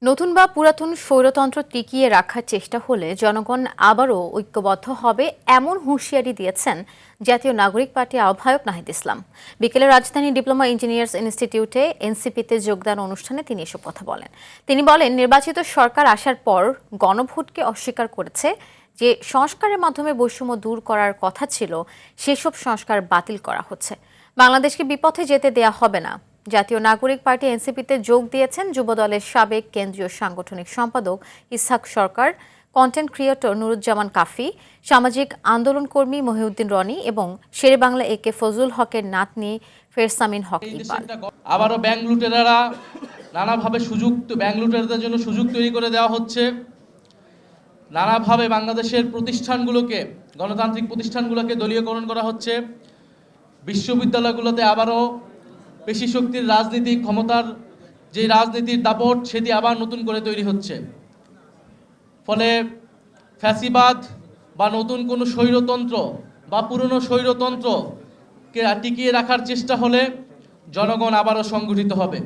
নতুন বা পুরাতন স্বৈরতন্ত্র টিকিয়ে রাখার চেষ্টা হলে জনগণ আবারও ঐক্যবদ্ধ হবে এমন হুঁশিয়ারি দিয়েছেন জাতীয় নাগরিক পার্টি আহ্বায়ক নাহিদ ইসলাম। বিকেলে রাজধানী ডিপ্লোমা ইঞ্জিনিয়ার্স ইনস্টিটিউটে এনসিপিতে যোগদান অনুষ্ঠানে তিনি এসব কথা বলেন। তিনি বলেন, নির্বাচিত সরকার আসার পর গণভোটকে অস্বীকার করেছে, যে সংস্কারের মাধ্যমে বৈষম্য দূর করার কথা ছিল সেসব সংস্কার বাতিল করা হচ্ছে। বাংলাদেশকে বিপথে যেতে দেয়া হবে না। জাতীয় নাগরিক পার্টি এনসিপিতে যোগ দিয়েছেন যুবদলের সাবেক কেন্দ্রীয় সাংগঠনিক সম্পাদক ইসহাক সরকার, কন্টেন্ট ক্রিয়েটর নুরুজ্জামান কাফি, সামাজিক আন্দোলন কর্মী মহিউদ্দিন রনি এবং শেরেবাংলা একে ফজলুল হকের নাতনি ফেরসামিন হক ইকবাল। আবারও ব্যাংক লুটেরারা নানাভাবে ব্যাংক লুটেরাদের জন্য সুযোগ তৈরি করে দেওয়া হচ্ছে। নানাভাবে বাংলাদেশের প্রতিষ্ঠানগুলোকে, গণতান্ত্রিক প্রতিষ্ঠানগুলোকে দলীয়করণ করা হচ্ছে। বিশ্ববিদ্যালয়গুলোতে আবারও পেশি শক্তির রাজনীতি, ক্ষমতার যে রাজনীতির দাপট, সেটি আবার নতুন করে তৈরি হচ্ছে। ফলে ফ্যাসিবাদ বা নতুন কোনো স্বৈরতন্ত্র বা পুরনো স্বৈরতন্ত্রকে টিকিয়ে রাখার চেষ্টা হলে জনগণ আবারও সংগঠিত হবে।